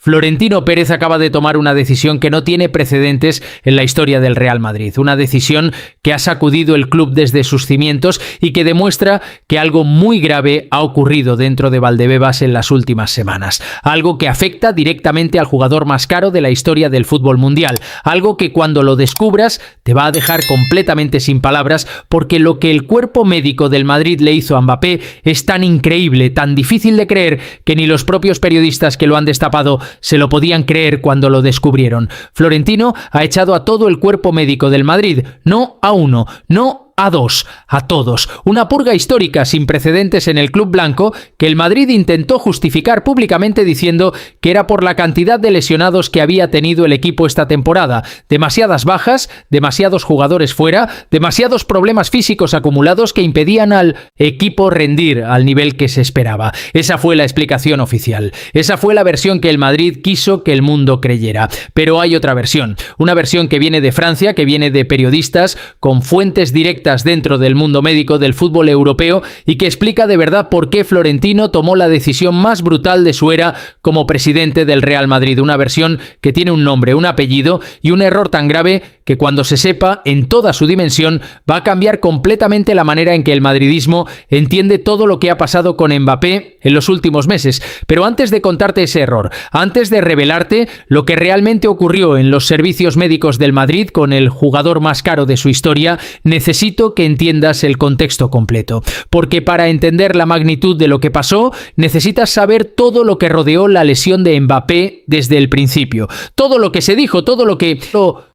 Florentino Pérez acaba de tomar una decisión que no tiene precedentes en la historia del Real Madrid. Una decisión que ha sacudido el club desde sus cimientos y que demuestra que algo muy grave ha ocurrido dentro de Valdebebas en las últimas semanas. Algo que afecta directamente al jugador más caro de la historia del fútbol mundial. Algo que cuando lo descubras te va a dejar completamente sin palabras, porque lo que el cuerpo médico del Madrid le hizo a Mbappé es tan increíble, tan difícil de creer, que ni los propios periodistas que lo han destapado se lo podían creer cuando lo descubrieron. Florentino ha echado a todo el cuerpo médico del Madrid, no a uno, no a dos, a todos. Una purga histórica sin precedentes en el club blanco que el Madrid intentó justificar públicamente diciendo que era por la cantidad de lesionados que había tenido el equipo esta temporada. Demasiadas bajas, demasiados jugadores fuera, demasiados problemas físicos acumulados que impedían al equipo rendir al nivel que se esperaba. Esa fue la explicación oficial. Esa fue la versión que el Madrid quiso que el mundo creyera. Pero hay otra versión. Una versión que viene de Francia, que viene de periodistas con fuentes directas dentro del mundo médico del fútbol europeo y que explica de verdad por qué Florentino tomó la decisión más brutal de su era como presidente del Real Madrid. Una versión que tiene un nombre, un apellido y un error tan grave que cuando se sepa en toda su dimensión va a cambiar completamente la manera en que el madridismo entiende todo lo que ha pasado con Mbappé en los últimos meses. Pero antes de contarte ese error, antes de revelarte lo que realmente ocurrió en los servicios médicos del Madrid con el jugador más caro de su historia, necesito que entiendas el contexto completo, porque para entender la magnitud de lo que pasó, necesitas saber todo lo que rodeó la lesión de Mbappé desde el principio, todo lo que se dijo, todo lo que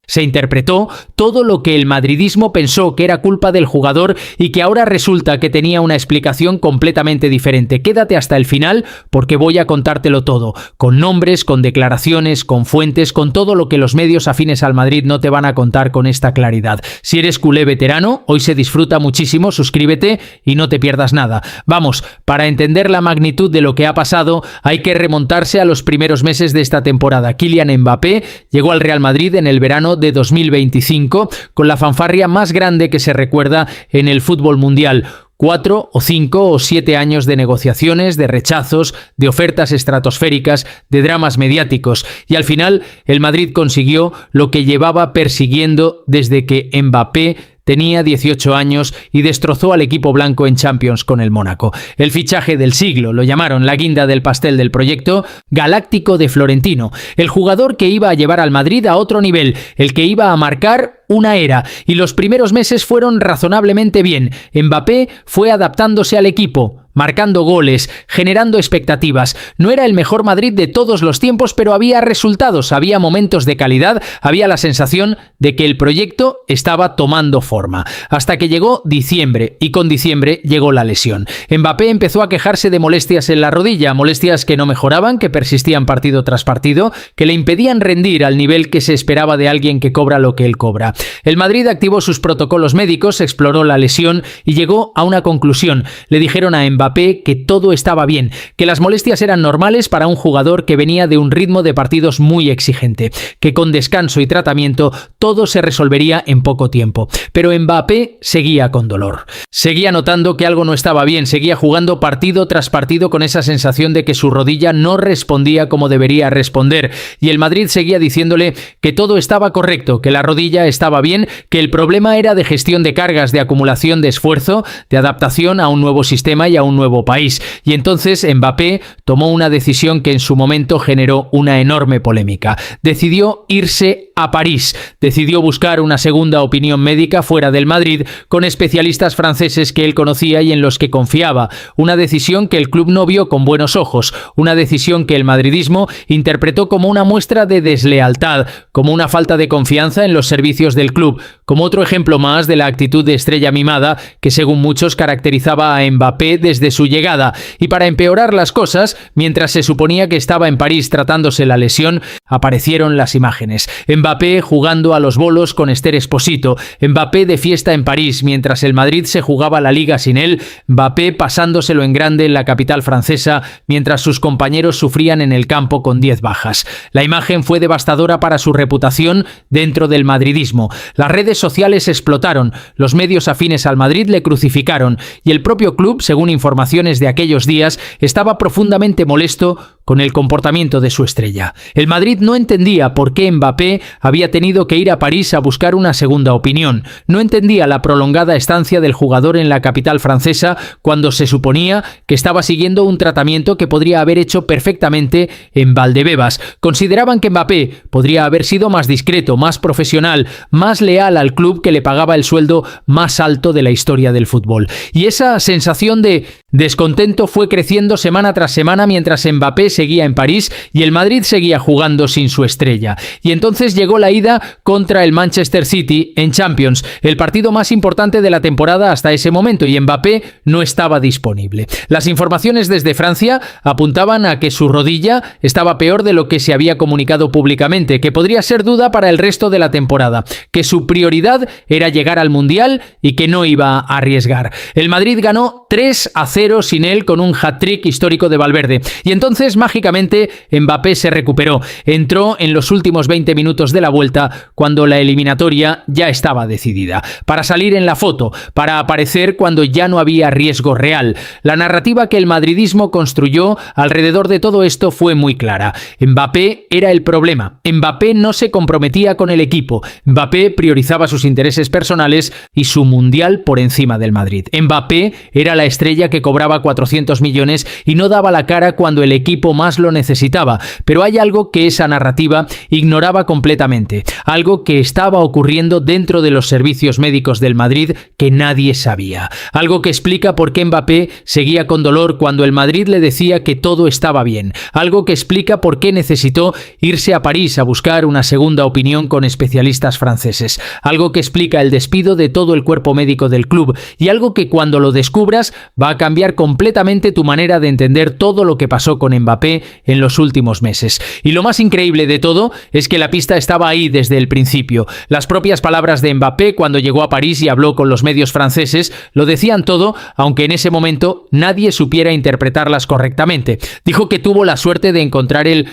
se interpretó, todo lo que el madridismo pensó que era culpa del jugador y que ahora resulta que tenía una explicación completamente diferente. Quédate hasta el final porque voy a contártelo todo, con nombres, con declaraciones, con fuentes, con todo lo que los medios afines al Madrid no te van a contar con esta claridad. Si eres culé veterano, hoy se disfruta muchísimo, suscríbete y no te pierdas nada. Vamos, para entender la magnitud de lo que ha pasado, hay que remontarse a los primeros meses de esta temporada. Kylian Mbappé llegó al Real Madrid en el verano de 2025 con la fanfarria más grande que se recuerda en el fútbol mundial. 4 o 5 o 7 años de negociaciones, de rechazos, de ofertas estratosféricas, de dramas mediáticos. Y al final el Madrid consiguió lo que llevaba persiguiendo desde que Mbappé tenía 18 años y destrozó al equipo blanco en Champions con el Mónaco. El fichaje del siglo, lo llamaron la guinda del pastel del proyecto galáctico de Florentino. El jugador que iba a llevar al Madrid a otro nivel, el que iba a marcar una era. Y los primeros meses fueron razonablemente bien. Mbappé fue adaptándose al equipo, marcando goles, generando expectativas. No era el mejor Madrid de todos los tiempos, pero había resultados, había momentos de calidad, había la sensación de que el proyecto estaba tomando forma. Hasta que llegó diciembre, y con diciembre llegó la lesión. Mbappé empezó a quejarse de molestias en la rodilla, molestias que no mejoraban, que persistían partido tras partido, que le impedían rendir al nivel que se esperaba de alguien que cobra lo que él cobra. El Madrid activó sus protocolos médicos, exploró la lesión y llegó a una conclusión. Le dijeron a Mbappé que todo estaba bien, que las molestias eran normales para un jugador que venía de un ritmo de partidos muy exigente, que con descanso y tratamiento todo se resolvería en poco tiempo. Pero Mbappé seguía con dolor. Seguía notando que algo no estaba bien, seguía jugando partido tras partido con esa sensación de que su rodilla no respondía como debería responder, y el Madrid seguía diciéndole que todo estaba correcto, que la rodilla estaba bien, que el problema era de gestión de cargas, de acumulación de esfuerzo, de adaptación a un nuevo sistema y a un nuevo país. Y entonces Mbappé tomó una decisión que en su momento generó una enorme polémica. Decidió irse a París, decidió buscar una segunda opinión médica fuera del Madrid con especialistas franceses que él conocía y en los que confiaba. Una decisión que el club no vio con buenos ojos, una decisión que el madridismo interpretó como una muestra de deslealtad, como una falta de confianza en los servicios del club, como otro ejemplo más de la actitud de estrella mimada que según muchos caracterizaba a Mbappé desde su llegada. Y para empeorar las cosas, mientras se suponía que estaba en París tratándose la lesión, aparecieron las imágenes. Mbappé jugando a los bolos con Esther Esposito, Mbappé de fiesta en París mientras el Madrid se jugaba la liga sin él, Mbappé pasándoselo en grande en la capital francesa mientras sus compañeros sufrían en el campo con 10 bajas. La imagen fue devastadora para su reputación dentro del madridismo. Las redes sociales explotaron, los medios afines al Madrid le crucificaron y el propio club, según informaciones de aquellos días, estaba profundamente molesto con el comportamiento de su estrella. El Madrid no entendía por qué Mbappé había tenido que ir a París a buscar una segunda opinión. No entendía la prolongada estancia del jugador en la capital francesa cuando se suponía que estaba siguiendo un tratamiento que podría haber hecho perfectamente en Valdebebas. Consideraban que Mbappé podría haber sido más discreto, más profesional, más leal al club que le pagaba el sueldo más alto de la historia del fútbol. Y esa sensación de descontento fue creciendo semana tras semana mientras Mbappé seguía en París y el Madrid seguía jugando sin su estrella. Y entonces llegó la ida contra el Manchester City en Champions, el partido más importante de la temporada hasta ese momento, y Mbappé no estaba disponible. Las informaciones desde Francia apuntaban a que su rodilla estaba peor de lo que se había comunicado públicamente, que podría ser duda para el resto de la temporada, que su prioridad era llegar al Mundial y que no iba a arriesgar. El Madrid ganó 3-0 sin él con un hat-trick histórico de Valverde. Y entonces, mágicamente, Mbappé se recuperó. Entró en los últimos 20 minutos de la vuelta cuando la eliminatoria ya estaba decidida. Para salir en la foto, para aparecer cuando ya no había riesgo real. La narrativa que el madridismo construyó alrededor de todo esto fue muy clara. Mbappé era el problema. Mbappé no se comprometía con el equipo. Mbappé priorizaba sus intereses personales y su mundial por encima del Madrid. Mbappé era la estrella que cobraba 400 millones y no daba la cara cuando el equipo más lo necesitaba. Pero hay algo que esa narrativa ignoraba completamente. Algo que estaba ocurriendo dentro de los servicios médicos del Madrid que nadie sabía. Algo que explica por qué Mbappé seguía con dolor cuando el Madrid le decía que todo estaba bien. Algo que explica por qué necesitó irse a París a buscar una segunda opinión con especialistas franceses. Algo que explica el despido de todo el cuerpo médico del club y algo que cuando lo descubras va a cambiar completamente tu manera de entender todo lo que pasó con Mbappé en los últimos meses. Y lo más increíble de todo es que la pista estaba ahí desde el principio. Las propias palabras de Mbappé cuando llegó a París y habló con los medios franceses lo decían todo, aunque en ese momento nadie supiera interpretarlas correctamente. Dijo que tuvo la suerte de encontrar el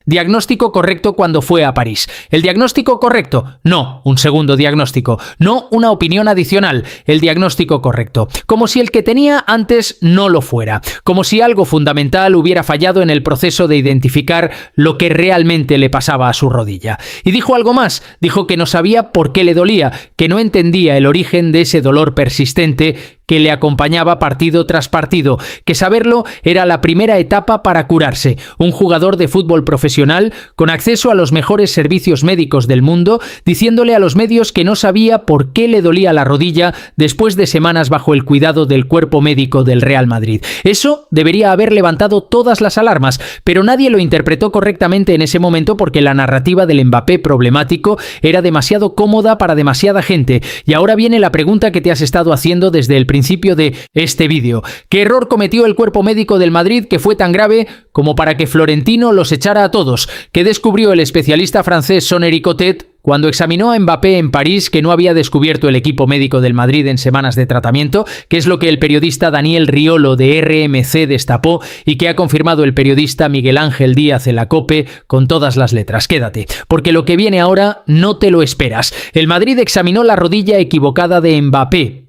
diagnóstico correcto cuando fue a París. ¿El diagnóstico correcto? No, un segundo diagnóstico. No una opinión adicional. El diagnóstico correcto. Como si el que tenía antes no lo fuera. Como si algo fundamental hubiera fallado en el proceso de identificar lo que realmente le pasaba a su rodilla. Y dijo algo más. Dijo que no sabía por qué le dolía, que no entendía el origen de ese dolor persistente que le acompañaba partido tras partido, que saberlo era la primera etapa para curarse. Un jugador de fútbol profesional con acceso a los mejores servicios médicos del mundo, diciéndole a los medios que no sabía por qué le dolía la rodilla después de semanas bajo el cuidado del cuerpo médico del Real Madrid. Eso debería haber levantado todas las alarmas, pero nadie lo interpretó correctamente en ese momento porque la narrativa del Mbappé problemático era demasiado cómoda para demasiada gente. Y ahora viene la pregunta que te has estado haciendo desde el principio de este vídeo. ¿Qué error cometió el cuerpo médico del Madrid que fue tan grave como para que Florentino los echara a todos? ¿Qué descubrió el especialista francés Son-Erik Otet cuando examinó a Mbappé en París que no había descubierto el equipo médico del Madrid en semanas de tratamiento? ¿Qué es lo que el periodista Daniel Riolo de RMC destapó y que ha confirmado el periodista Miguel Ángel Díaz en la COPE con todas las letras? Quédate, porque lo que viene ahora no te lo esperas. El Madrid examinó la rodilla equivocada de Mbappé.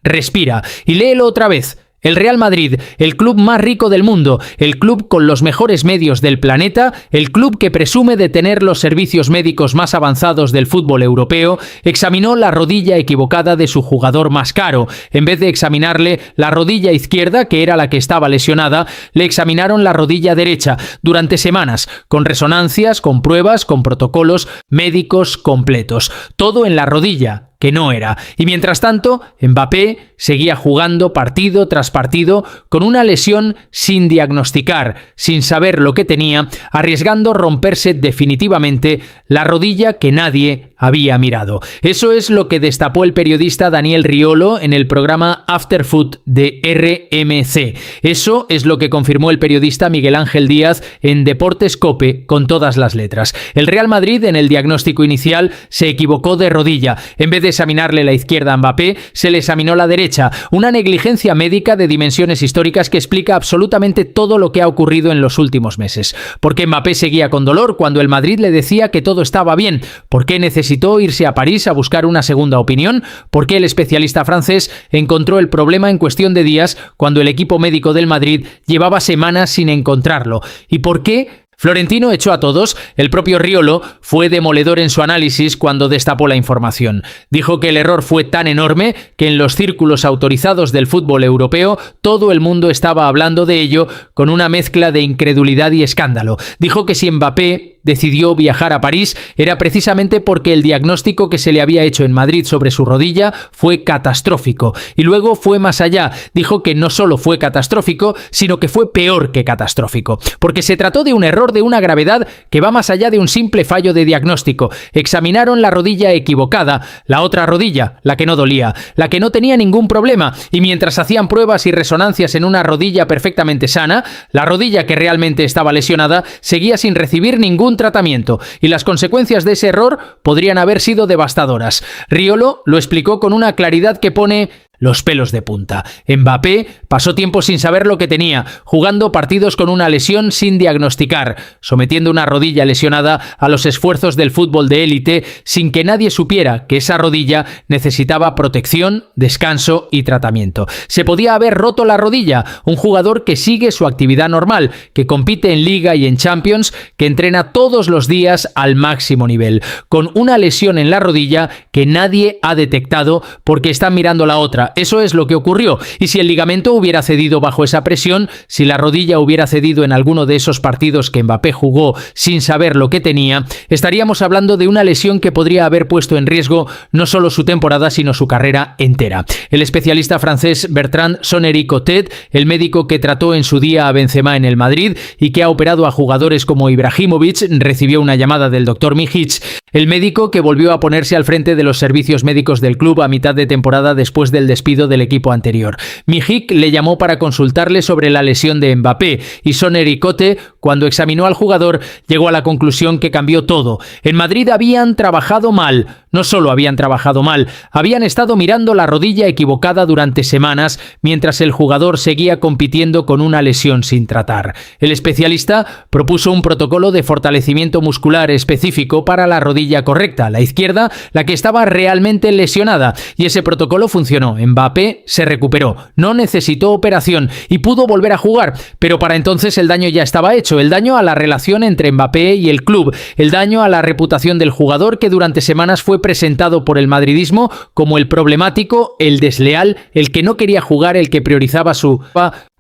Respira y léelo otra vez. El Real Madrid, el club más rico del mundo, el club con los mejores medios del planeta, el club que presume de tener los servicios médicos más avanzados del fútbol europeo, examinó la rodilla equivocada de su jugador más caro. En vez de examinarle la rodilla izquierda, que era la que estaba lesionada, le examinaron la rodilla derecha durante semanas, con resonancias, con pruebas, con protocolos médicos completos. Todo en la rodilla, que no era. Y mientras tanto, Mbappé seguía jugando partido tras partido con una lesión sin diagnosticar, sin saber lo que tenía, arriesgando romperse definitivamente la rodilla que nadie había mirado. Eso es lo que destapó el periodista Daniel Riolo en el programa After Foot de RMC. Eso es lo que confirmó el periodista Miguel Ángel Díaz en Deportes COPE con todas las letras. El Real Madrid en el diagnóstico inicial se equivocó de rodilla. En vez de examinarle la izquierda a Mbappé, se le examinó la derecha. Una negligencia médica de dimensiones históricas que explica absolutamente todo lo que ha ocurrido en los últimos meses. ¿Por qué Mbappé seguía con dolor cuando el Madrid le decía que todo estaba bien? ¿Por qué necesitaba necesitó irse a París a buscar una segunda opinión? ¿Por qué el especialista francés encontró el problema en cuestión de días cuando el equipo médico del Madrid llevaba semanas sin encontrarlo? ¿Y por qué Florentino echó a todos? El propio Riolo fue demoledor en su análisis cuando destapó la información. Dijo que el error fue tan enorme que en los círculos autorizados del fútbol europeo todo el mundo estaba hablando de ello con una mezcla de incredulidad y escándalo. Dijo que si Mbappé decidió viajar a París era precisamente porque el diagnóstico que se le había hecho en Madrid sobre su rodilla fue catastrófico. Y luego fue más allá. Dijo que no solo fue catastrófico, sino que fue peor que catastrófico. Porque se trató de un error de una gravedad que va más allá de un simple fallo de diagnóstico. Examinaron la rodilla equivocada, la otra rodilla, la que no dolía, la que no tenía ningún problema, y mientras hacían pruebas y resonancias en una rodilla perfectamente sana, la rodilla que realmente estaba lesionada seguía sin recibir ningún tratamiento, y las consecuencias de ese error podrían haber sido devastadoras. Riolo lo explicó con una claridad que pone los pelos de punta. Mbappé pasó tiempo sin saber lo que tenía, jugando partidos con una lesión sin diagnosticar, sometiendo una rodilla lesionada a los esfuerzos del fútbol de élite sin que nadie supiera que esa rodilla necesitaba protección, descanso y tratamiento. Se podía haber roto la rodilla, un jugador que sigue su actividad normal, que compite en Liga y en Champions, que entrena todos los días al máximo nivel, con una lesión en la rodilla que nadie ha detectado porque están mirando la otra. Eso es lo que ocurrió. Y si el ligamento hubiera cedido bajo esa presión, si la rodilla hubiera cedido en alguno de esos partidos que Mbappé jugó sin saber lo que tenía, estaríamos hablando de una lesión que podría haber puesto en riesgo no solo su temporada, sino su carrera entera. El especialista francés Bertrand Sonnery-Cottet, el médico que trató en su día a Benzema en el Madrid y que ha operado a jugadores como Ibrahimovic, recibió una llamada del doctor Mihic, el médico que volvió a ponerse al frente de los servicios médicos del club a mitad de temporada después del despido del equipo anterior. Mihic le llamó para consultarle sobre la lesión de Mbappé y Sonnery-Cottet, cuando examinó al jugador, llegó a la conclusión que cambió todo. En Madrid habían trabajado mal. No solo habían trabajado mal, habían estado mirando la rodilla equivocada durante semanas mientras el jugador seguía compitiendo con una lesión sin tratar. El especialista propuso un protocolo de fortalecimiento muscular específico para la rodilla correcta, la izquierda, la que estaba realmente lesionada, y ese protocolo funcionó. Mbappé se recuperó, no necesitó operación y pudo volver a jugar, pero para entonces el daño ya estaba hecho, el daño a la relación entre Mbappé y el club, el daño a la reputación del jugador que durante semanas fue presentado por el madridismo como el problemático, el desleal, el que no quería jugar, el que priorizaba su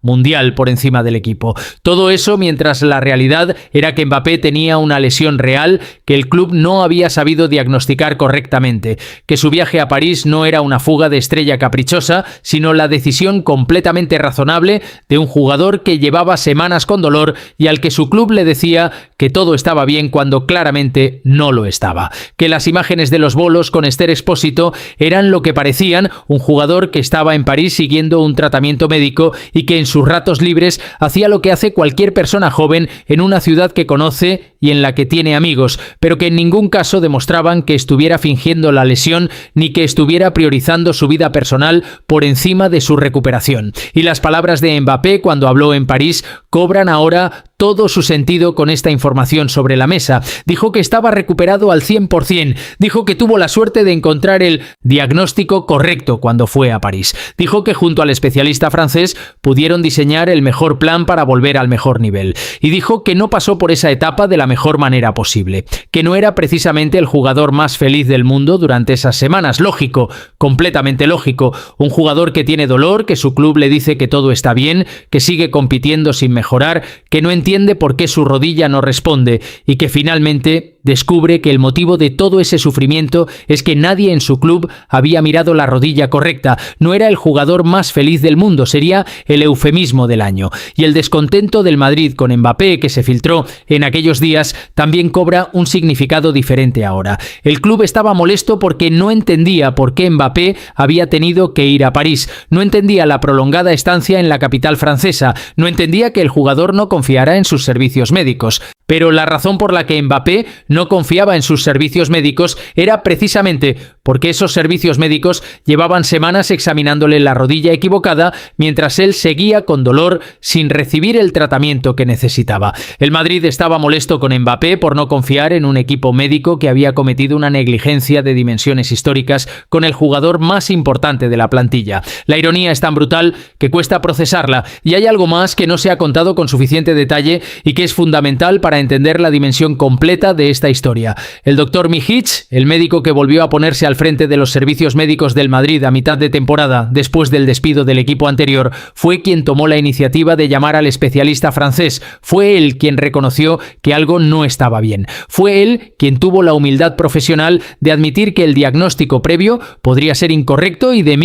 mundial por encima del equipo. Todo eso mientras la realidad era que Mbappé tenía una lesión real que el club no había sabido diagnosticar correctamente, que su viaje a París no era una fuga de estrella caprichosa, sino la decisión completamente razonable de un jugador que llevaba semanas con dolor y al que su club le decía que todo estaba bien cuando claramente no lo estaba, que las imágenes de los bolos con Esther Expósito eran lo que parecían, un jugador que estaba en París siguiendo un tratamiento médico y que en sus ratos libres hacía lo que hace cualquier persona joven en una ciudad que conoce y en la que tiene amigos, pero que en ningún caso demostraban que estuviera fingiendo la lesión ni que estuviera priorizando su vida personal por encima de su recuperación. Y las palabras de Mbappé cuando habló en París cobran ahora todo su sentido con esta información sobre la mesa. Dijo que estaba recuperado al 100%, dijo que tuvo la suerte de encontrar el diagnóstico correcto cuando fue a París. Dijo que junto al especialista francés pudieron diseñar el mejor plan para volver al mejor nivel. Y dijo que no pasó por esa etapa de la mejor manera posible, que no era precisamente el jugador más feliz del mundo durante esas semanas. Lógico, completamente lógico. Un jugador que tiene dolor, que su club le dice que todo está bien, que sigue compitiendo sin mejorar, que no entiende por qué su rodilla no responde y que finalmente descubre que el motivo de todo ese sufrimiento es que nadie en su club había mirado la rodilla correcta. No era el jugador más feliz del mundo, sería el eufemismo del año. Y el descontento del Madrid con Mbappé que se filtró en aquellos días también cobra un significado diferente ahora. El club estaba molesto porque no entendía por qué Mbappé había tenido que ir a París, no entendía la prolongada estancia en la capital francesa, no entendía que el jugador no confiara en sus servicios médicos. Pero la razón por la que Mbappé no confiaba en sus servicios médicos era precisamente porque esos servicios médicos llevaban semanas examinándole la rodilla equivocada mientras él seguía con dolor sin recibir el tratamiento que necesitaba. El Madrid estaba molesto con Mbappé por no confiar en un equipo médico que había cometido una negligencia de dimensiones históricas con el jugador más importante de la plantilla. La ironía es tan brutal que cuesta procesarla, y hay algo más que no se ha contado con suficiente detalle y que es fundamental para entender la dimensión completa de esta historia. El doctor Mihic, el médico que volvió a ponerse al frente de los servicios médicos del Madrid a mitad de temporada después del despido del equipo anterior, fue quien tomó la iniciativa de llamar al especialista francés. Fue él quien reconoció que algo no estaba bien. Fue él quien tuvo la humildad profesional de admitir que el diagnóstico previo podría ser incorrecto y de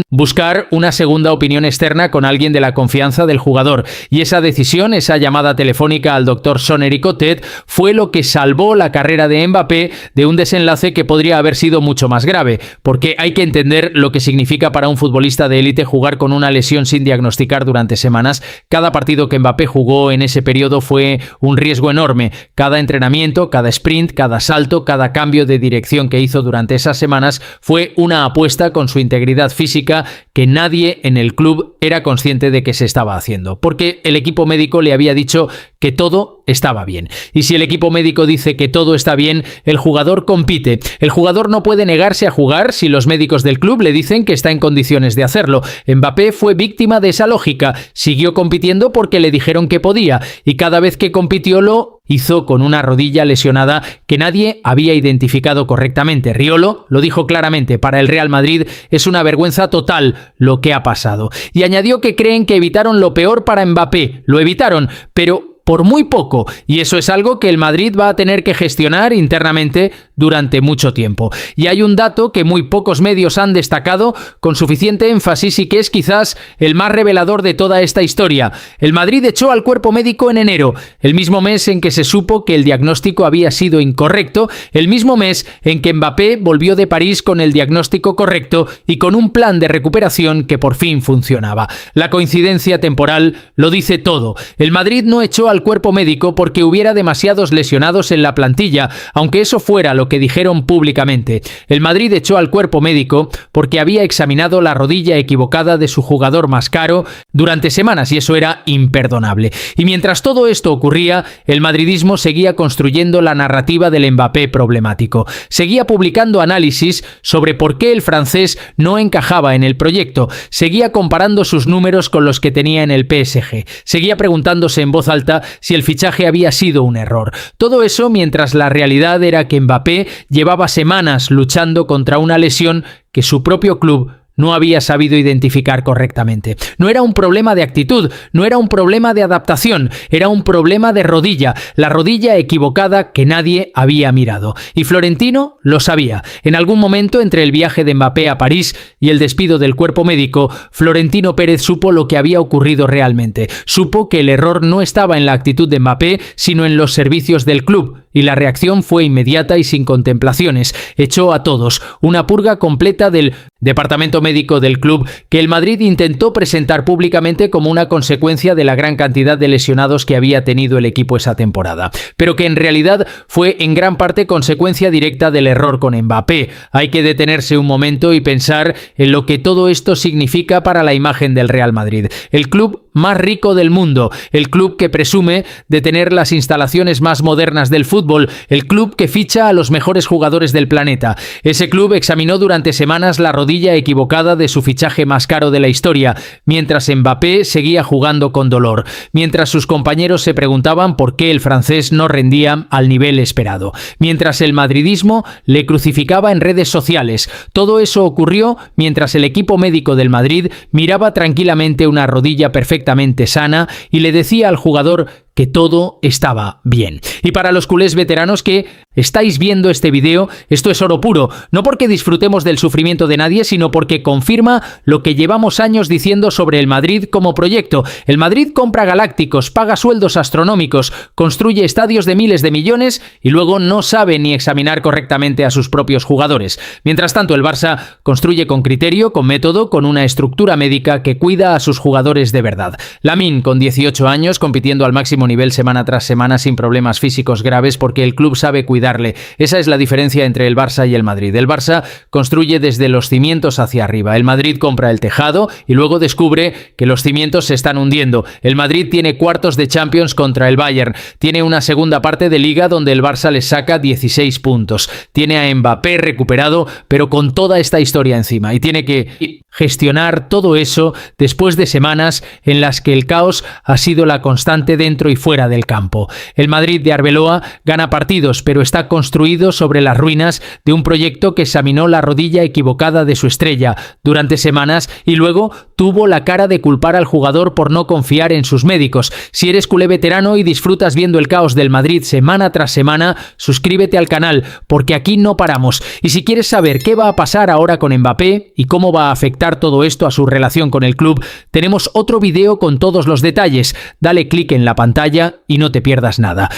buscar una segunda opinión externa con alguien de la confianza del jugador. Y esa decisión, esa llamada telefónica al doctor Son-Erik Cotet, fue lo que salvó la carrera de Mbappé de un desenlace que podría haber sido mucho más grave, porque hay que entender lo que significa para un futbolista de élite jugar con una lesión sin diagnosticar durante semanas. Cada partido que Mbappé jugó en ese periodo fue un riesgo enorme. Cada entrenamiento, cada sprint, cada salto, cada cambio de dirección que hizo durante esas semanas fue una apuesta con su integridad física que nadie en el club era consciente de que se estaba haciendo, porque el equipo médico le había dicho que todo estaba bien. Y si el equipo médico dice que todo está bien, el jugador compite. El jugador no puede negarse a jugar si los médicos del club le dicen que está en condiciones de hacerlo. Mbappé fue víctima de esa lógica. Siguió compitiendo porque le dijeron que podía, y cada vez que compitió lo hizo con una rodilla lesionada que nadie había identificado correctamente. Riolo lo dijo claramente: para el Real Madrid es una vergüenza total lo que ha pasado. Y añadió que creen que evitaron lo peor para Mbappé. Lo evitaron, pero por muy poco, y eso es algo que el Madrid va a tener que gestionar internamente durante mucho tiempo. Y hay un dato que muy pocos medios han destacado con suficiente énfasis y que es quizás el más revelador de toda esta historia. El Madrid echó al cuerpo médico en enero, el mismo mes en que se supo que el diagnóstico había sido incorrecto, el mismo mes en que Mbappé volvió de París con el diagnóstico correcto y con un plan de recuperación que por fin funcionaba. La coincidencia temporal lo dice todo. El Madrid no echó al cuerpo médico porque hubiera demasiados lesionados en la plantilla, aunque eso fuera lo que dijeron públicamente. El Madrid echó al cuerpo médico porque había examinado la rodilla equivocada de su jugador más caro durante semanas, y eso era imperdonable. Y mientras todo esto ocurría, el madridismo seguía construyendo la narrativa del Mbappé problemático. Seguía publicando análisis sobre por qué el francés no encajaba en el proyecto. Seguía comparando sus números con los que tenía en el PSG. Seguía preguntándose en voz alta si el fichaje había sido un error. Todo eso mientras la realidad era que Mbappé llevaba semanas luchando contra una lesión que su propio club no había sabido identificar correctamente. No era un problema de actitud, no era un problema de adaptación, era un problema de rodilla, la rodilla equivocada que nadie había mirado. Y Florentino lo sabía. En algún momento entre el viaje de Mbappé a París y el despido del cuerpo médico, Florentino Pérez supo lo que había ocurrido realmente. Supo que el error no estaba en la actitud de Mbappé, sino en los servicios del club. Y la reacción fue inmediata y sin contemplaciones. Echó a todos, una purga completa del departamento médico del club, que el Madrid intentó presentar públicamente como una consecuencia de la gran cantidad de lesionados que había tenido el equipo esa temporada, pero que en realidad fue en gran parte consecuencia directa del error con Mbappé. Hay que detenerse un momento y pensar en lo que todo esto significa para la imagen del Real Madrid, el club más rico del mundo, el club que presume de tener las instalaciones más modernas del fútbol, el club que ficha a los mejores jugadores del planeta. Ese club examinó durante semanas la rodilla equivocada de su fichaje más caro de la historia, mientras Mbappé seguía jugando con dolor, mientras sus compañeros se preguntaban por qué el francés no rendía al nivel esperado, mientras el madridismo le crucificaba en redes sociales. Todo eso ocurrió mientras el equipo médico del Madrid miraba tranquilamente una rodilla perfectamente sana y le decía al jugador que todo estaba bien. Y para los culés veteranos que estáis viendo este vídeo, esto es oro puro, no porque disfrutemos del sufrimiento de nadie, sino porque confirma lo que llevamos años diciendo sobre el Madrid como proyecto. El Madrid compra galácticos, paga sueldos astronómicos, construye estadios de miles de millones y luego no sabe ni examinar correctamente a sus propios jugadores. Mientras tanto, el Barça construye con criterio, con método, con una estructura médica que cuida a sus jugadores de verdad. Lamine, con 18 años, compitiendo al máximo nivel semana tras semana sin problemas físicos graves porque el club sabe cuidarle. Esa es la diferencia entre el Barça y el Madrid. El Barça construye desde los cimientos hacia arriba. El Madrid compra el tejado y luego descubre que los cimientos se están hundiendo. El Madrid tiene cuartos de Champions contra el Bayern. Tiene una segunda parte de Liga donde el Barça les saca 16 puntos. Tiene a Mbappé recuperado, pero con toda esta historia encima. Y tiene que gestionar todo eso después de semanas en las que el caos ha sido la constante dentro y fuera del campo. El Madrid de Arbeloa gana partidos, pero está construido sobre las ruinas de un proyecto que examinó la rodilla equivocada de su estrella durante semanas y luego tuvo la cara de culpar al jugador por no confiar en sus médicos. Si eres culé veterano y disfrutas viendo el caos del Madrid semana tras semana, suscríbete al canal, porque aquí no paramos. Y si quieres saber qué va a pasar ahora con Mbappé y cómo va a afectar todo esto a su relación con el club, tenemos otro vídeo con todos los detalles. Dale clic en la pantalla y no te pierdas nada.